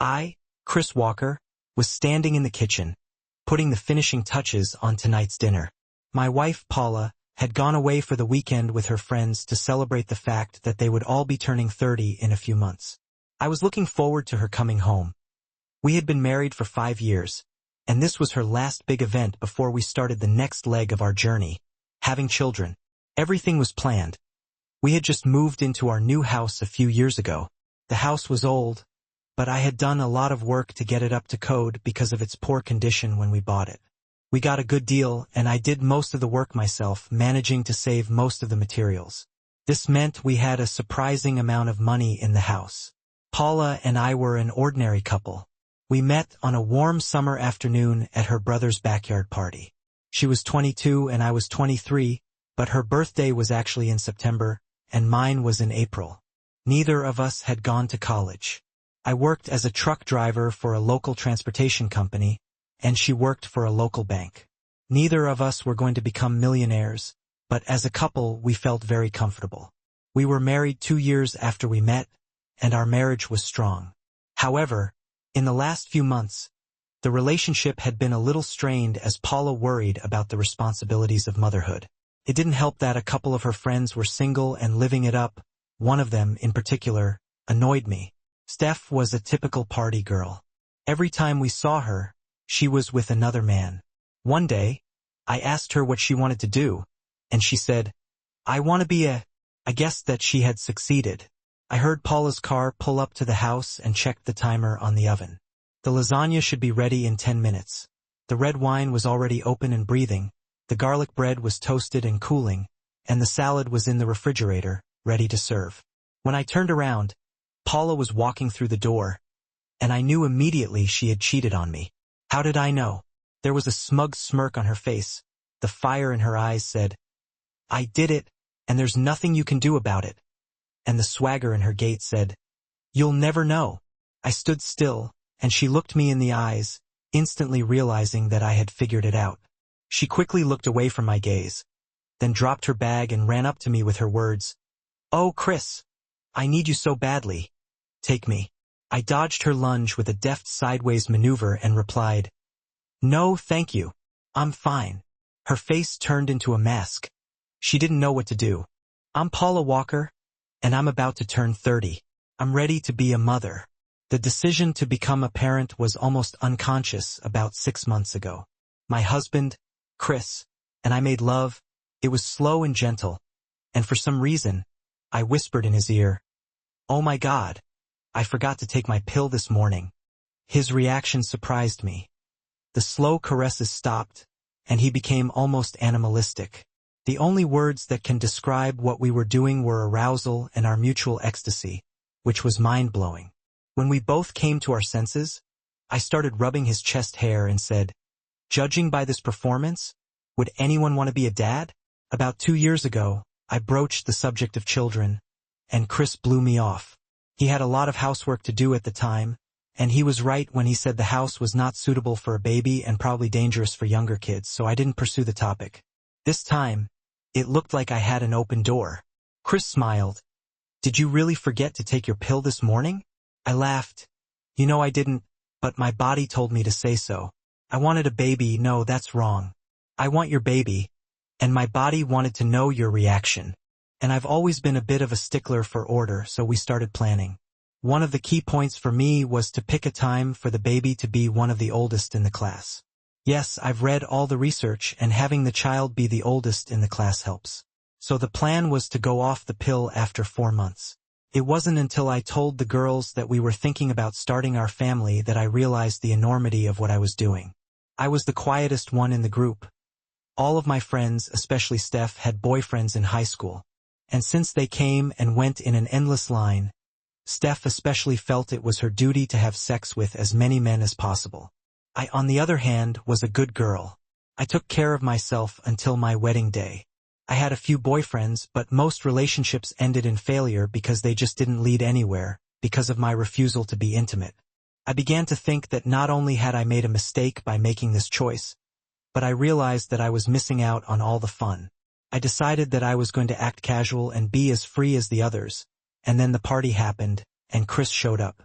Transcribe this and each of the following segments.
I, Chris Walker, was standing in the kitchen, putting the finishing touches on tonight's dinner. My wife, Paula, had gone away for the weekend with her friends to celebrate the fact that they would all be turning 30 in a few months. I was looking forward to her coming home. We had been married for 5 years, and this was her last big event before we started the next leg of our journey, having children. Everything was planned. We had just moved into our new house a few years ago. The house was old, but I had done a lot of work to get it up to code because of its poor condition when we bought it. We got a good deal, and I did most of the work myself, managing to save most of the materials. This meant we had a surprising amount of money in the house. Paula and I were an ordinary couple. We met on a warm summer afternoon at her brother's backyard party. She was 22 and I was 23, but her birthday was actually in September, and mine was in April. Neither of us had gone to college. I worked as a truck driver for a local transportation company, and she worked for a local bank. Neither of us were going to become millionaires, but as a couple we felt very comfortable. We were married 2 years after we met, and our marriage was strong. However, in the last few months, the relationship had been a little strained as Paula worried about the responsibilities of motherhood. It didn't help that a couple of her friends were single and living it up. One of them, in particular, annoyed me. Steph was a typical party girl. Every time we saw her, she was with another man. One day, I asked her what she wanted to do, and she said, "I want to be a..." I guessed that she had succeeded. I heard Paula's car pull up to the house and checked the timer on the oven. The lasagna should be ready in 10 minutes. The red wine was already open and breathing, the garlic bread was toasted and cooling, and the salad was in the refrigerator, ready to serve. When I turned around, Paula was walking through the door, and I knew immediately she had cheated on me. How did I know? There was a smug smirk on her face. The fire in her eyes said, "I did it, and there's nothing you can do about it." And the swagger in her gait said, "You'll never know." I stood still, and she looked me in the eyes, instantly realizing that I had figured it out. She quickly looked away from my gaze, then dropped her bag and ran up to me with her words, "Oh, Chris, I need you so badly. Take me." I dodged her lunge with a deft sideways maneuver and replied, "No, thank you. I'm fine." Her face turned into a mask. She didn't know what to do. "I'm Paula Walker, and I'm about to turn 30. I'm ready to be a mother." The decision to become a parent was almost unconscious about 6 months ago. My husband, Chris, and I made love. It was slow and gentle, and for some reason, I whispered in his ear, "Oh my God, I forgot to take my pill this morning." His reaction surprised me. The slow caresses stopped, and he became almost animalistic. The only words that can describe what we were doing were arousal and our mutual ecstasy, which was mind-blowing. When we both came to our senses, I started rubbing his chest hair and said, "Judging by this performance, would anyone want to be a dad?" About 2 years ago, I broached the subject of children, and Chris blew me off. He had a lot of housework to do at the time, and he was right when he said the house was not suitable for a baby and probably dangerous for younger kids, so I didn't pursue the topic. This time, it looked like I had an open door. Chris smiled. "Did you really forget to take your pill this morning?" I laughed. "You know I didn't, but my body told me to say so. I wanted a baby." "No, that's wrong. I want your baby, and my body wanted to know your reaction. And I've always been a bit of a stickler for order, so we started planning. One of the key points for me was to pick a time for the baby to be one of the oldest in the class. Yes, I've read all the research, and having the child be the oldest in the class helps. So the plan was to go off the pill after 4 months. It wasn't until I told the girls that we were thinking about starting our family that I realized the enormity of what I was doing. I was the quietest one in the group. All of my friends, especially Steph, had boyfriends in high school. And since they came and went in an endless line, Steph especially felt it was her duty to have sex with as many men as possible. I, on the other hand, was a good girl. I took care of myself until my wedding day. I had a few boyfriends, but most relationships ended in failure because they just didn't lead anywhere, because of my refusal to be intimate. I began to think that not only had I made a mistake by making this choice, but I realized that I was missing out on all the fun. I decided that I was going to act casual and be as free as the others, and then the party happened, and Chris showed up.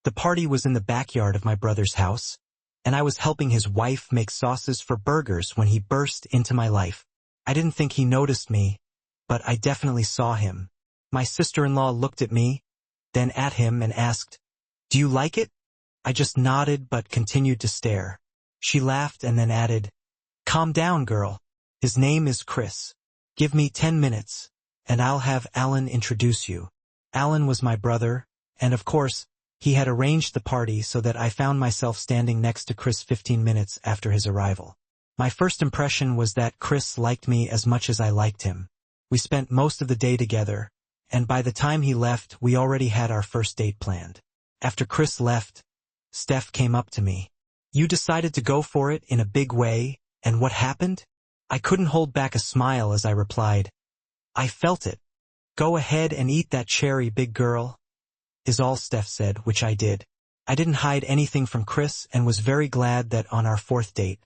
The party was in the backyard of my brother's house, and I was helping his wife make sauces for burgers when he burst into my life. I didn't think he noticed me, but I definitely saw him. My sister-in-law looked at me, then at him and asked, "Do you like it?" I just nodded but continued to stare. She laughed and then added, "Calm down, girl. His name is Chris. Give me 10 minutes, and I'll have Alan introduce you." Alan was my brother, and of course, he had arranged the party so that I found myself standing next to Chris 15 minutes after his arrival. My first impression was that Chris liked me as much as I liked him. We spent most of the day together, and by the time he left, we already had our first date planned. After Chris left, Steph came up to me. "You decided to go for it in a big way, and what happened?" I couldn't hold back a smile as I replied, "I felt it. Go ahead and eat that cherry, big girl," is all Steph said, which I did. I didn't hide anything from Chris and was very glad that on our fourth date,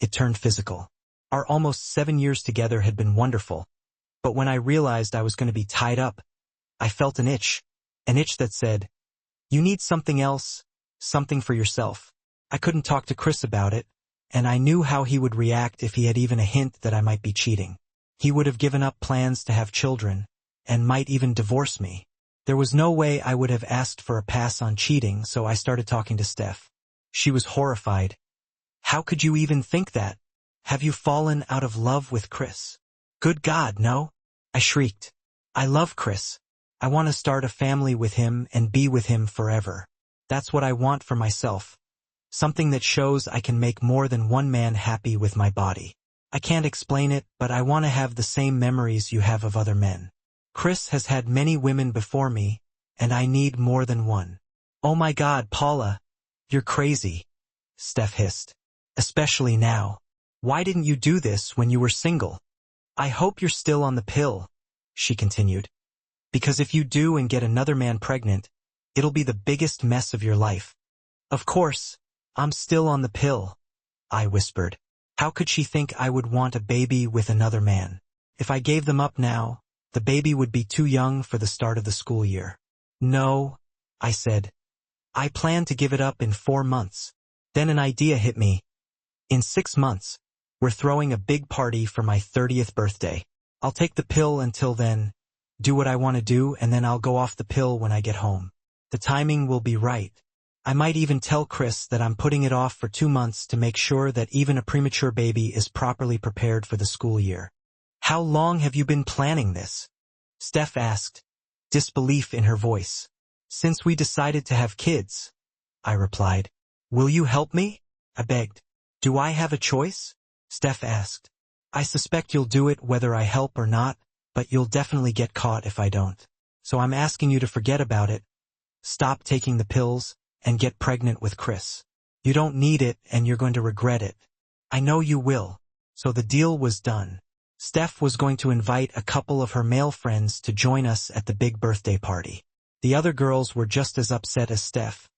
it turned physical. Our almost 7 years together had been wonderful, but when I realized I was going to be tied up, I felt an itch that said, "You need something else, something for yourself." I couldn't talk to Chris about it, and I knew how he would react if he had even a hint that I might be cheating. He would have given up plans to have children, and might even divorce me. There was no way I would have asked for a pass on cheating, so I started talking to Steph. She was horrified. "How could you even think that? Have you fallen out of love with Chris?" "Good God, no!" I shrieked. "I love Chris. I want to start a family with him and be with him forever. That's what I want for myself. Something that shows I can make more than one man happy with my body. I can't explain it, but I want to have the same memories you have of other men. Chris has had many women before me, and I need more than one." "Oh my God, Paula, you're crazy," Steph hissed. "Especially now. Why didn't you do this when you were single?" "I hope you're still on the pill," she continued. "Because if you do and get another man pregnant, it'll be the biggest mess of your life." "Of course, I'm still on the pill," I whispered. How could she think I would want a baby with another man? If I gave them up now, the baby would be too young for the start of the school year. "No," I said. "I plan to give it up in 4 months. Then an idea hit me. In 6 months, we're throwing a big party for my 30th birthday. I'll take the pill until then, do what I want to do, and then I'll go off the pill when I get home. The timing will be right. I might even tell Chris that I'm putting it off for 2 months to make sure that even a premature baby is properly prepared for the school year." "How long have you been planning this?" Steph asked, disbelief in her voice. "Since we decided to have kids," I replied. "Will you help me?" I begged. "Do I have a choice?" Steph asked. "I suspect you'll do it whether I help or not, but you'll definitely get caught if I don't. So I'm asking you to forget about it, stop taking the pills, and get pregnant with Chris. You don't need it and you're going to regret it. I know you will." So the deal was done. Steph was going to invite a couple of her male friends to join us at the big birthday party. The other girls were just as upset as Steph,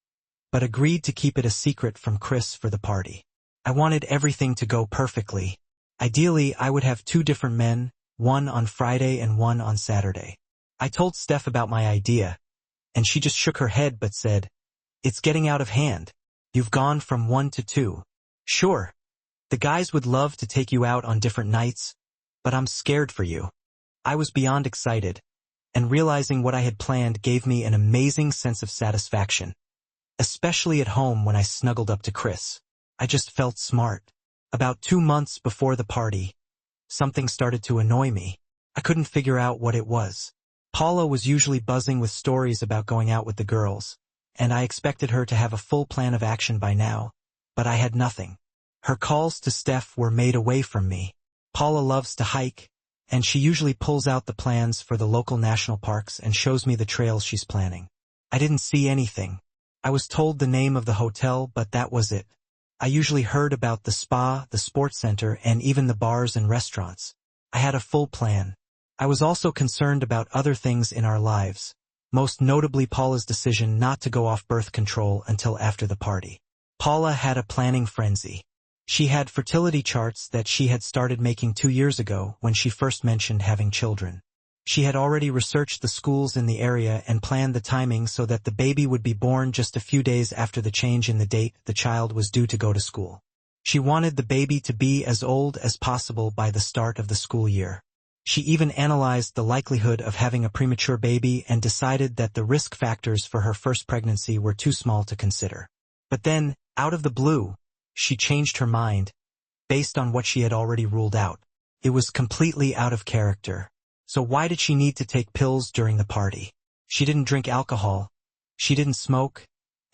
but agreed to keep it a secret from Chris for the party. I wanted everything to go perfectly. Ideally, I would have 2 different men, one on Friday and one on Saturday. I told Steph about my idea, and she just shook her head but said, "It's getting out of hand. You've gone from 1 to 2. Sure, the guys would love to take you out on different nights, but I'm scared for you." I was beyond excited, and realizing what I had planned gave me an amazing sense of satisfaction. Especially at home when I snuggled up to Chris. I just felt smart. About 2 months before the party, something started to annoy me. I couldn't figure out what it was. Paula was usually buzzing with stories about going out with the girls, and I expected her to have a full plan of action by now, but I had nothing. Her calls to Steph were made away from me. Paula loves to hike, and she usually pulls out the plans for the local national parks and shows me the trails she's planning. I didn't see anything. I was told the name of the hotel, but that was it. I usually heard about the spa, the sports center, and even the bars and restaurants. I had a full plan. I was also concerned about other things in our lives, most notably Paula's decision not to go off birth control until after the party. Paula had a planning frenzy. She had fertility charts that she had started making 2 years ago when she first mentioned having children. She had already researched the schools in the area and planned the timing so that the baby would be born just a few days after the change in the date the child was due to go to school. She wanted the baby to be as old as possible by the start of the school year. She even analyzed the likelihood of having a premature baby and decided that the risk factors for her first pregnancy were too small to consider. But then, out of the blue, she changed her mind, based on what she had already ruled out. It was completely out of character. So why did she need to take pills during the party? She didn't drink alcohol, she didn't smoke,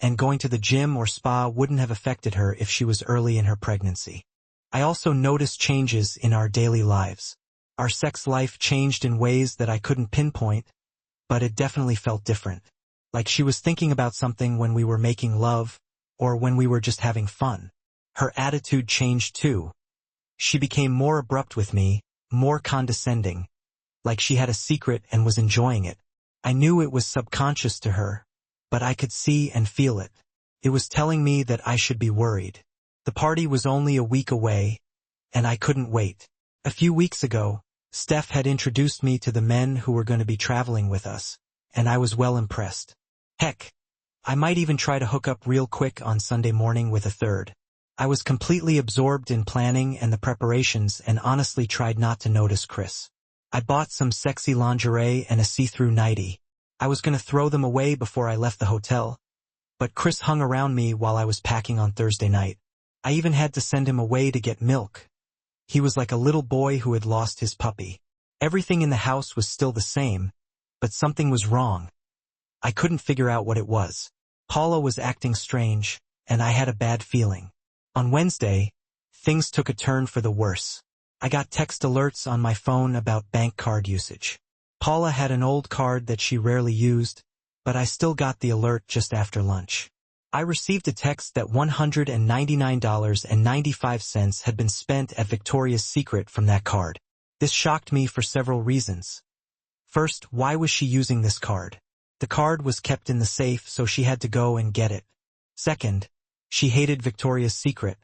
and going to the gym or spa wouldn't have affected her if she was early in her pregnancy. I also noticed changes in our daily lives. Our sex life changed in ways that I couldn't pinpoint, but it definitely felt different. Like she was thinking about something when we were making love, or when we were just having fun. Her attitude changed too. She became more abrupt with me, more condescending, like she had a secret and was enjoying it. I knew it was subconscious to her, but I could see and feel it. It was telling me that I should be worried. The party was only a week away, and I couldn't wait. A few weeks ago, Steph had introduced me to the men who were going to be traveling with us, and I was well impressed. Heck, I might even try to hook up real quick on Sunday morning with a third. I was completely absorbed in planning and the preparations and honestly tried not to notice Chris. I bought some sexy lingerie and a see-through nightie. I was going to throw them away before I left the hotel, but Chris hung around me while I was packing on Thursday night. I even had to send him away to get milk. He was like a little boy who had lost his puppy. Everything in the house was still the same, but something was wrong. I couldn't figure out what it was. Paula was acting strange, and I had a bad feeling. On Wednesday, things took a turn for the worse. I got text alerts on my phone about bank card usage. Paula had an old card that she rarely used, but I still got the alert just after lunch. I received a text that $199.95 had been spent at Victoria's Secret from that card. This shocked me for several reasons. First, why was she using this card? The card was kept in the safe, so she had to go and get it. Second, she hated Victoria's Secret.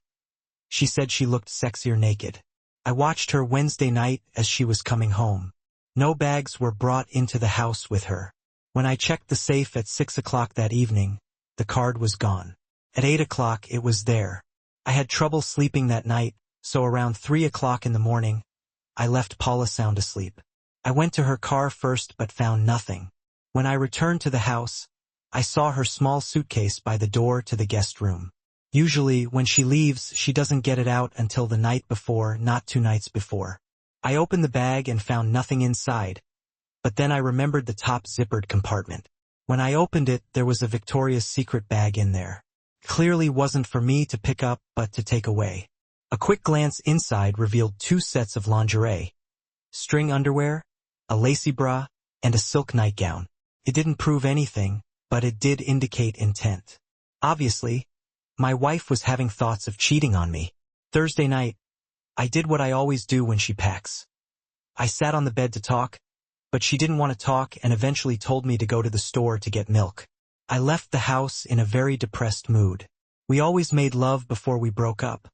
She said she looked sexier naked. I watched her Wednesday night as she was coming home. No bags were brought into the house with her. When I checked the safe at 6 o'clock that evening, the card was gone. At 8 o'clock it was there. I had trouble sleeping that night, so around 3 o'clock in the morning, I left Paula sound asleep. I went to her car first but found nothing. When I returned to the house, I saw her small suitcase by the door to the guest room. Usually, when she leaves, she doesn't get it out until the night before, not 2 nights before. I opened the bag and found nothing inside, but then I remembered the top zippered compartment. When I opened it, there was a Victoria's Secret bag in there. Clearly wasn't for me to pick up, but to take away. A quick glance inside revealed 2 sets of lingerie, string underwear, a lacy bra, and a silk nightgown. It didn't prove anything, but it did indicate intent. Obviously, my wife was having thoughts of cheating on me. Thursday night, I did what I always do when she packs. I sat on the bed to talk, but she didn't want to talk and eventually told me to go to the store to get milk. I left the house in a very depressed mood. We always made love before we broke up.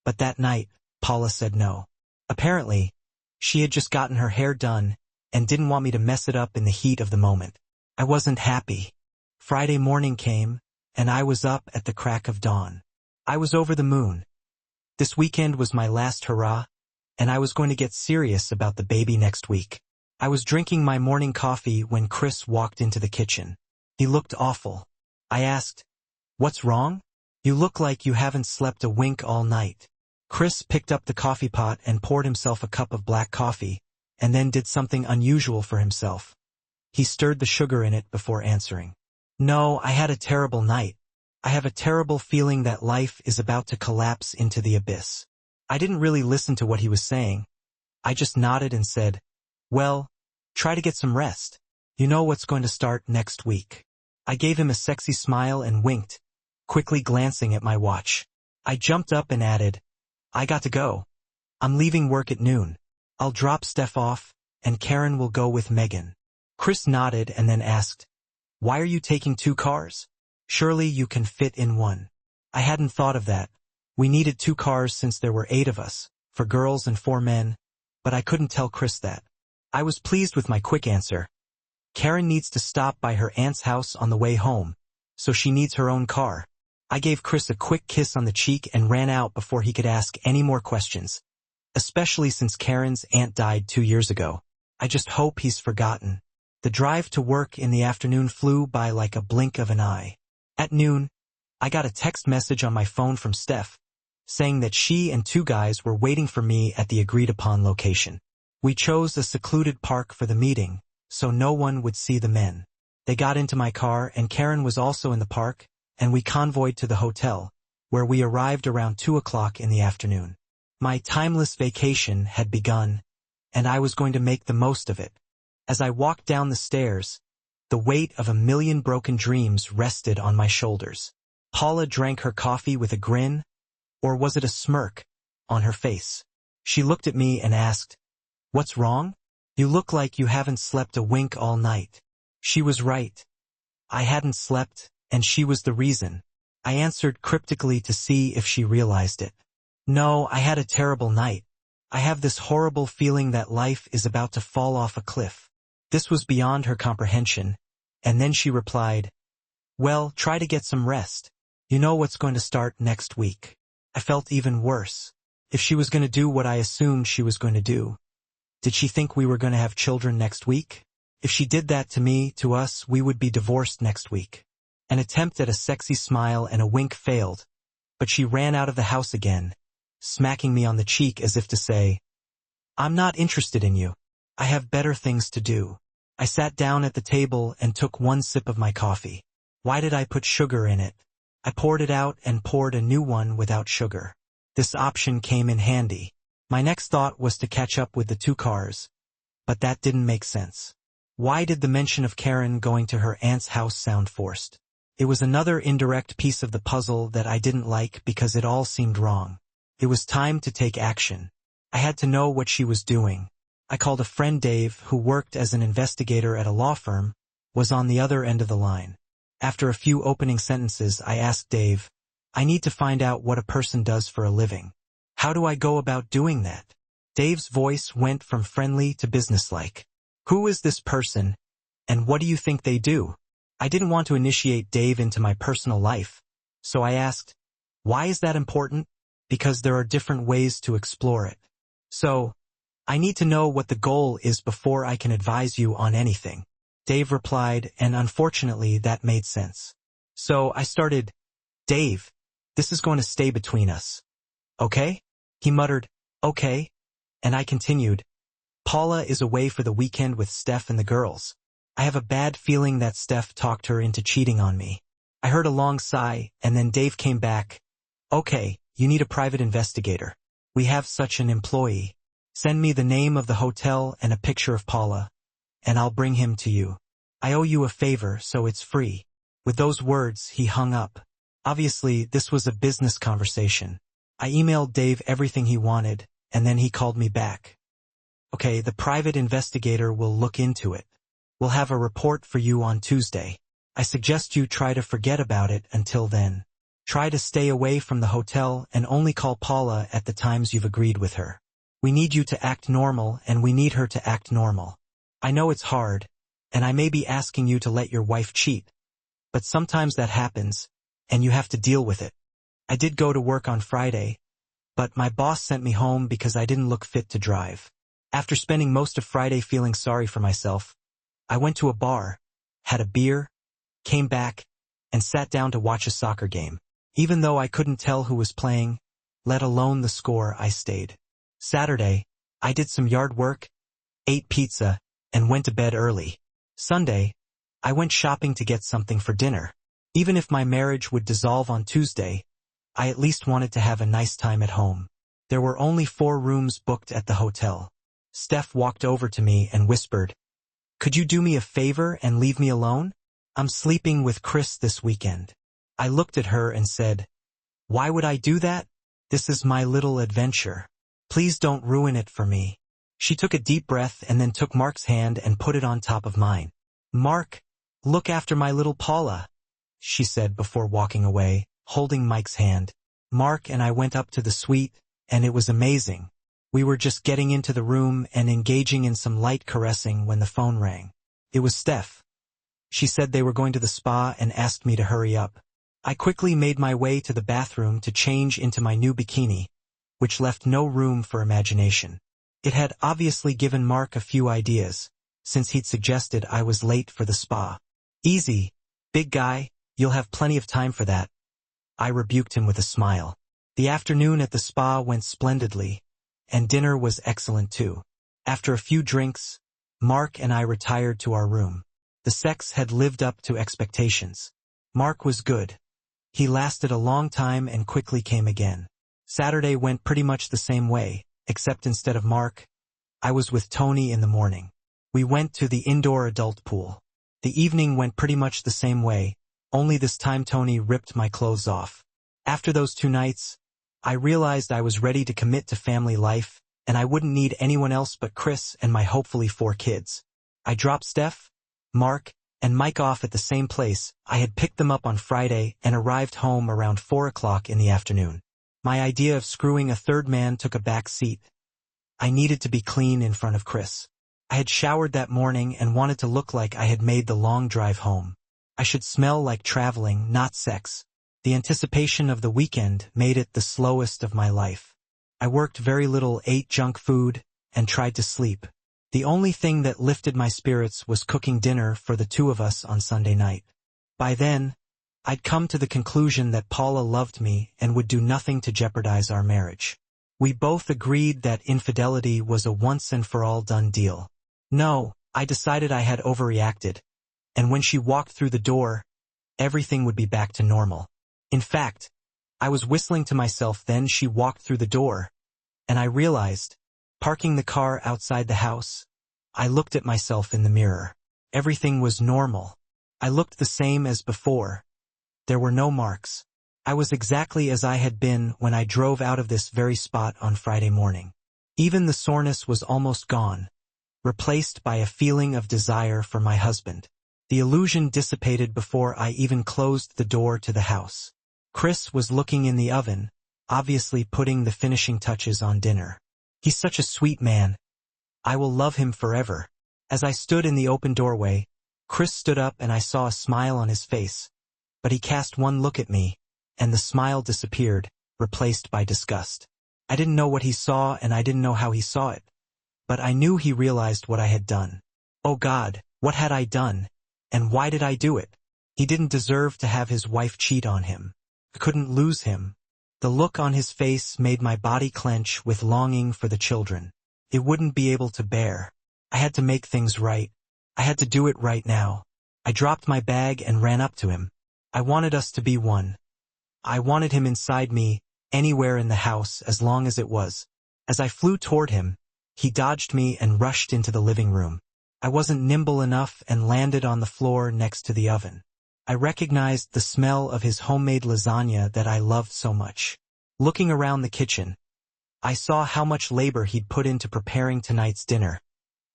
But that night, Paula said no. Apparently, she had just gotten her hair done and didn't want me to mess it up in the heat of the moment. I wasn't happy. Friday morning came, and I was up at the crack of dawn. I was over the moon. This weekend was my last hurrah, and I was going to get serious about the baby next week. I was drinking my morning coffee when Chris walked into the kitchen. He looked awful. I asked, "What's wrong? You look like you haven't slept a wink all night." Chris picked up the coffee pot and poured himself a cup of black coffee, and then did something unusual for himself. He stirred the sugar in it before answering. "No, I had a terrible night. I have a terrible feeling that life is about to collapse into the abyss." I didn't really listen to what he was saying. I just nodded and said, "Well, try to get some rest. You know what's going to start next week." I gave him a sexy smile and winked, quickly glancing at my watch. I jumped up and added, "I got to go. I'm leaving work at noon. I'll drop Steph off, and Karen will go with Megan." Chris nodded and then asked, "Why are you taking 2 cars? Surely you can fit in one." I hadn't thought of that. We needed 2 cars since there were 8 of us, 4 girls and 4 men, but I couldn't tell Chris that. I was pleased with my quick answer. Karen needs to stop by her aunt's house on the way home, so she needs her own car. I gave Chris a quick kiss on the cheek and ran out before he could ask any more questions, especially since Karen's aunt died 2 years ago. I just hope he's forgotten. The drive to work in the afternoon flew by like a blink of an eye. At noon, I got a text message on my phone from Steph, saying that she and 2 guys were waiting for me at the agreed-upon location. We chose a secluded park for the meeting, so no one would see the men. They got into my car and Karen was also in the park, and we convoyed to the hotel, where we arrived around 2 o'clock in the afternoon. My timeless vacation had begun, and I was going to make the most of it. As I walked down the stairs, the weight of a million broken dreams rested on my shoulders. Paula drank her coffee with a grin, or was it a smirk, on her face. She looked at me and asked, "What's wrong? You look like you haven't slept a wink all night." She was right. I hadn't slept, and she was the reason. I answered cryptically to see if she realized it. "No, I had a terrible night. I have this horrible feeling that life is about to fall off a cliff." This was beyond her comprehension, and then she replied, "Well, try to get some rest. You know what's going to start next week." I felt even worse. If she was going to do what I assumed she was going to do, did she think we were going to have children next week? If she did that to me, to us, we would be divorced next week. An attempt at a sexy smile and a wink failed, but she ran out of the house again, smacking me on the cheek as if to say, "I'm not interested in you. I have better things to do." I sat down at the table and took one sip of my coffee. Why did I put sugar in it? I poured it out and poured a new one without sugar. This option came in handy. My next thought was to catch up with the 2 cars, but that didn't make sense. Why did the mention of Karen going to her aunt's house sound forced? It was another indirect piece of the puzzle that I didn't like because it all seemed wrong. It was time to take action. I had to know what she was doing. I called a friend, Dave, who worked as an investigator at a law firm, was on the other end of the line. After a few opening sentences, I asked Dave, "I need to find out what a person does for a living. How do I go about doing that?" Dave's voice went from friendly to businesslike. "Who is this person, and what do you think they do?" I didn't want to initiate Dave into my personal life, so I asked, "Why is that important?" "Because there are different ways to explore it. So, I need to know what the goal is before I can advise you on anything." Dave replied, and unfortunately that made sense. So I started, "Dave, this is going to stay between us. Okay?" He muttered, "Okay," and I continued, "Paula is away for the weekend with Steph and the girls. I have a bad feeling that Steph talked her into cheating on me." I heard a long sigh, and then Dave came back. "Okay, you need a private investigator. We have such an employee. Send me the name of the hotel and a picture of Paula, and I'll bring him to you. I owe you a favor, so it's free." With those words, he hung up. Obviously, this was a business conversation. I emailed Dave everything he wanted, and then he called me back. "Okay, the private investigator will look into it. We'll have a report for you on Tuesday. I suggest you try to forget about it until then. Try to stay away from the hotel and only call Paula at the times you've agreed with her. We need you to act normal, and we need her to act normal. I know it's hard, and I may be asking you to let your wife cheat, but sometimes that happens, and you have to deal with it. I did go to work on Friday, but my boss sent me home because I didn't look fit to drive. After spending most of Friday feeling sorry for myself, I went to a bar, had a beer, came back, and sat down to watch a soccer game. Even though I couldn't tell who was playing, let alone the score, I stayed. Saturday, I did some yard work, ate pizza, and went to bed early. Sunday, I went shopping to get something for dinner. Even if my marriage would dissolve on Tuesday, I at least wanted to have a nice time at home. There were only 4 rooms booked at the hotel. Steph walked over to me and whispered, "Could you do me a favor and leave me alone? I'm sleeping with Chris this weekend." I looked at her and said, "Why would I do that? This is my little adventure. Please don't ruin it for me." She took a deep breath and then took Mark's hand and put it on top of mine. "Mark, look after my little Paula," she said before walking away, holding Mike's hand. Mark and I went up to the suite, and it was amazing. We were just getting into the room and engaging in some light caressing when the phone rang. It was Steph. She said they were going to the spa and asked me to hurry up. I quickly made my way to the bathroom to change into my new bikini, which left no room for imagination. It had obviously given Mark a few ideas, since he'd suggested I was late for the spa. "Easy, big guy, you'll have plenty of time for that," I rebuked him with a smile. The afternoon at the spa went splendidly, and dinner was excellent too. After a few drinks, Mark and I retired to our room. The sex had lived up to expectations. Mark was good. He lasted a long time and quickly came again. Saturday went pretty much the same way, except instead of Mark, I was with Tony in the morning. We went to the indoor adult pool. The evening went pretty much the same way, only this time Tony ripped my clothes off. After those 2 nights, I realized I was ready to commit to family life, and I wouldn't need anyone else but Chris and my hopefully 4 kids. I dropped Steph, Mark, and Mike off at the same place. I had picked them up on Friday and arrived home around 4 o'clock in the afternoon. My idea of screwing a third man took a back seat. I needed to be clean in front of Chris. I had showered that morning and wanted to look like I had made the long drive home. I should smell like traveling, not sex. The anticipation of the weekend made it the slowest of my life. I worked very little, ate junk food, and tried to sleep. The only thing that lifted my spirits was cooking dinner for the 2 of us on Sunday night. By then, I'd come to the conclusion that Paula loved me and would do nothing to jeopardize our marriage. We both agreed that infidelity was a once-and-for-all done deal. No, I decided I had overreacted, and when she walked through the door, everything would be back to normal. In fact, I was whistling to myself then she walked through the door, and I realized, parking the car outside the house, I looked at myself in the mirror. Everything was normal. I looked the same as before. There were no marks. I was exactly as I had been when I drove out of this very spot on Friday morning. Even the soreness was almost gone, replaced by a feeling of desire for my husband. The illusion dissipated before I even closed the door to the house. Chris was looking in the oven, obviously putting the finishing touches on dinner. He's such a sweet man. I will love him forever. As I stood in the open doorway, Chris stood up and I saw a smile on his face. But he cast one look at me, and the smile disappeared, replaced by disgust. I didn't know what he saw and I didn't know how he saw it. But I knew he realized what I had done. Oh God, what had I done? And why did I do it? He didn't deserve to have his wife cheat on him. I couldn't lose him. The look on his face made my body clench with longing for the children. It wouldn't be able to bear. I had to make things right. I had to do it right now. I dropped my bag and ran up to him. I wanted us to be one. I wanted him inside me, anywhere in the house as long as it was. As I flew toward him, he dodged me and rushed into the living room. I wasn't nimble enough and landed on the floor next to the oven. I recognized the smell of his homemade lasagna that I loved so much. Looking around the kitchen, I saw how much labor he'd put into preparing tonight's dinner.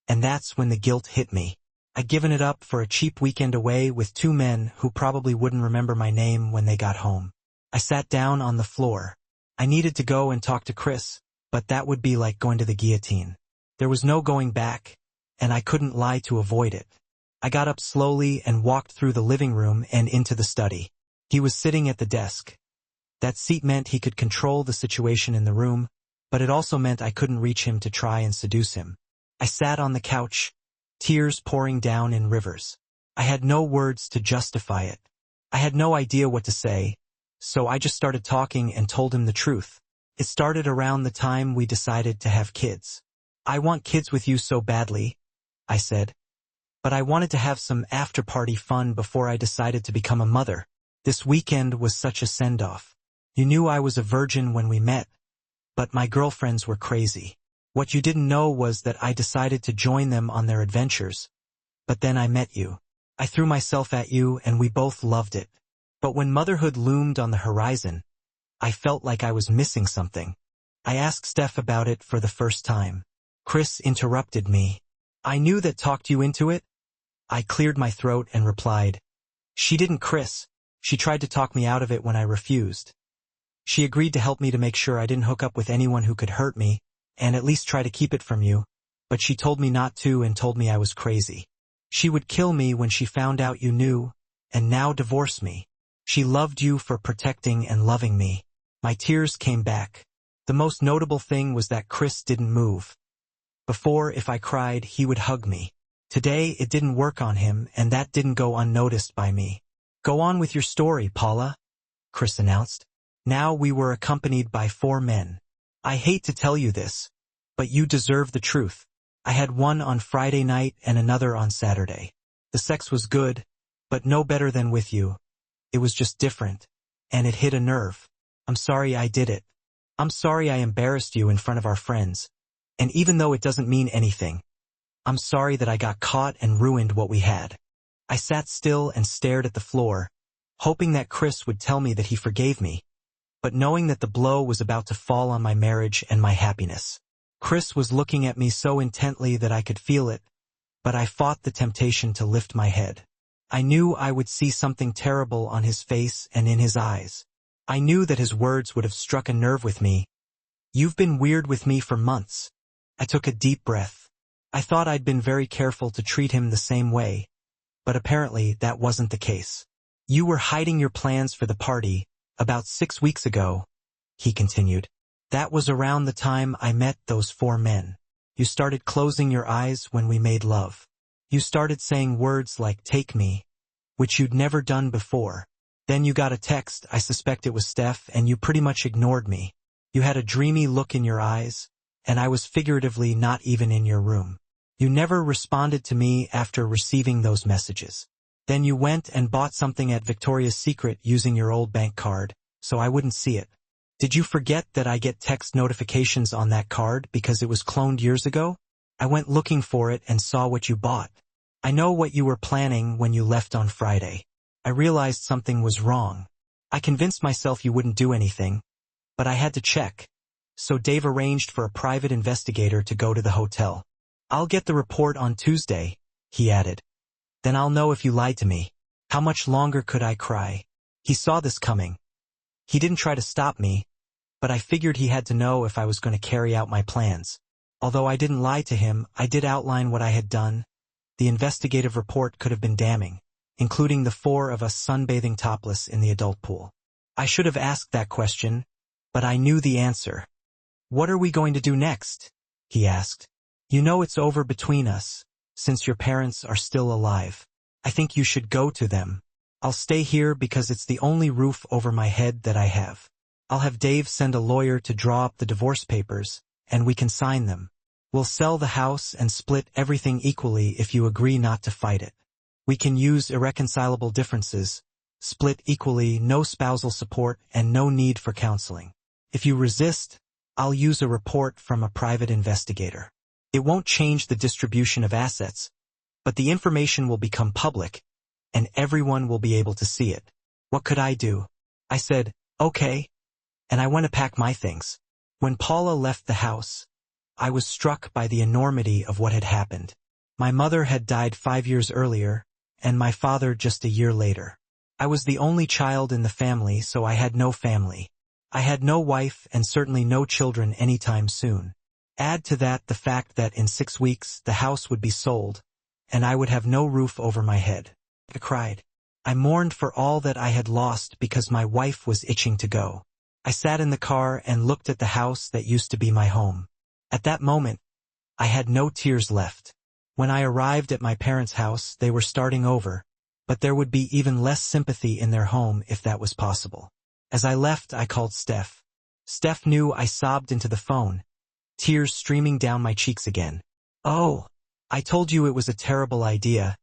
And that's when the guilt hit me. I'd given it up for a cheap weekend away with 2 men who probably wouldn't remember my name when they got home. I sat down on the floor. I needed to go and talk to Chris, but that would be like going to the guillotine. There was no going back, and I couldn't lie to avoid it. I got up slowly and walked through the living room and into the study. He was sitting at the desk. That seat meant he could control the situation in the room, but it also meant I couldn't reach him to try and seduce him. I sat on the couch, tears pouring down in rivers. I had no words to justify it. I had no idea what to say, so I just started talking and told him the truth. It started around the time we decided to have kids. "I want kids with you so badly," I said. "But I wanted to have some after-party fun before I decided to become a mother. This weekend was such a send-off. You knew I was a virgin when we met, but my girlfriends were crazy. What you didn't know was that I decided to join them on their adventures. But then I met you. I threw myself at you and we both loved it. But when motherhood loomed on the horizon, I felt like I was missing something. I asked Steph about it for the first time. Chris interrupted me. I knew that talked you into it." I cleared my throat and replied, "She didn't, Chris. She tried to talk me out of it when I refused. She agreed to help me to make sure I didn't hook up with anyone who could hurt me, and at least try to keep it from you, but she told me not to and told me I was crazy. She would kill me when she found out you knew, and now divorce me. She loved you for protecting and loving me. My tears came back. The most notable thing was that Chris didn't move. Before, if I cried, he would hug me. Today, it didn't work on him, and that didn't go unnoticed by me. Go on with your story, Paula, Chris announced. Now we were accompanied by 4 men. I hate to tell you this, but you deserve the truth. I had one on Friday night and another on Saturday. The sex was good, but no better than with you. It was just different, and it hit a nerve. I'm sorry I did it. I'm sorry I embarrassed you in front of our friends. And even though it doesn't mean anything, I'm sorry that I got caught and ruined what we had. I sat still and stared at the floor, hoping that Chris would tell me that he forgave me, but knowing that the blow was about to fall on my marriage and my happiness. Chris was looking at me so intently that I could feel it, but I fought the temptation to lift my head. I knew I would see something terrible on his face and in his eyes. I knew that his words would have struck a nerve with me. You've been weird with me for months. I took a deep breath. I thought I'd been very careful to treat him the same way, but apparently that wasn't the case. You were hiding your plans for the party about 6 weeks ago, he continued. That was around the time I met those 4 men. You started closing your eyes when we made love. You started saying words like "take me," which you'd never done before. Then you got a text, I suspect it was Steph, and you pretty much ignored me. You had a dreamy look in your eyes, and I was figuratively not even in your room. You never responded to me after receiving those messages. Then you went and bought something at Victoria's Secret using your old bank card, so I wouldn't see it. Did you forget that I get text notifications on that card because it was cloned years ago? I went looking for it and saw what you bought. I know what you were planning when you left on Friday. I realized something was wrong. I convinced myself you wouldn't do anything, but I had to check. So Dave arranged for a private investigator to go to the hotel. I'll get the report on Tuesday, he added. Then I'll know if you lied to me. How much longer could I cry? He saw this coming. He didn't try to stop me, but I figured he had to know if I was going to carry out my plans. Although I didn't lie to him, I did outline what I had done. The investigative report could have been damning, including the 4 of us sunbathing topless in the adult pool. I should have asked that question, but I knew the answer. What are we going to do next? He asked. You know it's over between us, since your parents are still alive. I think you should go to them. I'll stay here because it's the only roof over my head that I have. I'll have Dave send a lawyer to draw up the divorce papers, and we can sign them. We'll sell the house and split everything equally if you agree not to fight it. We can use irreconcilable differences, split equally, no spousal support, and no need for counseling. If you resist, I'll use a report from a private investigator. It won't change the distribution of assets, but the information will become public, and everyone will be able to see it. What could I do? I said, okay, and I went to pack my things. When Paula left the house, I was struck by the enormity of what had happened. My mother had died 5 years earlier, and my father just a year later. I was the only child in the family, so I had no family. I had no wife and certainly no children anytime soon. Add to that the fact that in 6 weeks the house would be sold, and I would have no roof over my head. I cried. I mourned for all that I had lost because my wife was itching to go. I sat in the car and looked at the house that used to be my home. At that moment, I had no tears left. When I arrived at my parents' house, they were starting over, but there would be even less sympathy in their home if that was possible. As I left, I called Steph. Steph knew. I sobbed into the phone, tears streaming down my cheeks again. Oh, I told you it was a terrible idea,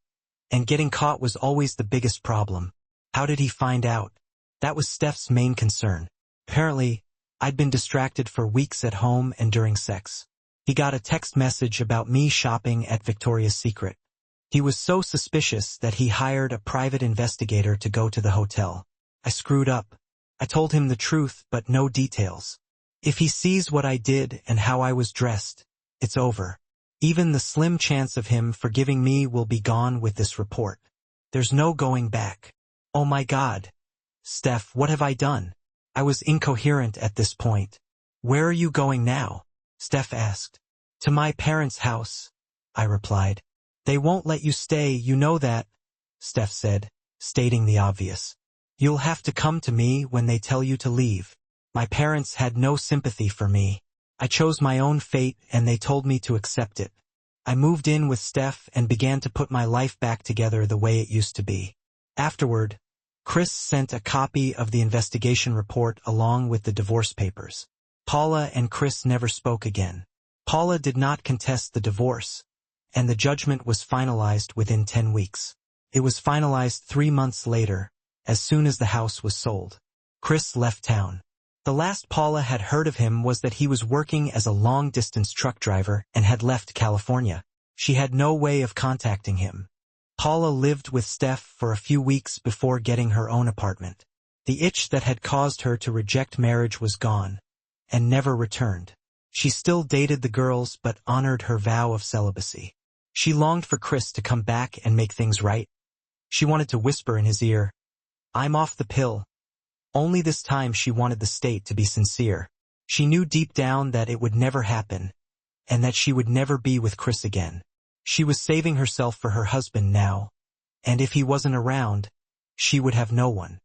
and getting caught was always the biggest problem. How did he find out? That was Steph's main concern. Apparently, I'd been distracted for weeks at home and during sex. He got a text message about me shopping at Victoria's Secret. He was so suspicious that he hired a private investigator to go to the hotel. I screwed up. I told him the truth, but no details. If he sees what I did and how I was dressed, it's over. Even the slim chance of him forgiving me will be gone with this report. There's no going back. Oh my God. Steph, what have I done? I was incoherent at this point. Where are you going now? Steph asked. To my parents' house, I replied. They won't let you stay, you know that, Steph said, stating the obvious. You'll have to come to me when they tell you to leave. My parents had no sympathy for me. I chose my own fate and they told me to accept it. I moved in with Steph and began to put my life back together the way it used to be. Afterward, Chris sent a copy of the investigation report along with the divorce papers. Paula and Chris never spoke again. Paula did not contest the divorce, and the judgment was finalized within 10 weeks. It was finalized 3 months later, as soon as the house was sold. Chris left town. The last Paula had heard of him was that he was working as a long-distance truck driver and had left California. She had no way of contacting him. Paula lived with Steph for a few weeks before getting her own apartment. The itch that had caused her to reject marriage was gone, and never returned. She still dated the girls but honored her vow of celibacy. She longed for Chris to come back and make things right. She wanted to whisper in his ear, "I'm off the pill." Only this time she wanted the state to be sincere. She knew deep down that it would never happen, and that she would never be with Chris again. She was saving herself for her husband now, and if he wasn't around, she would have no one.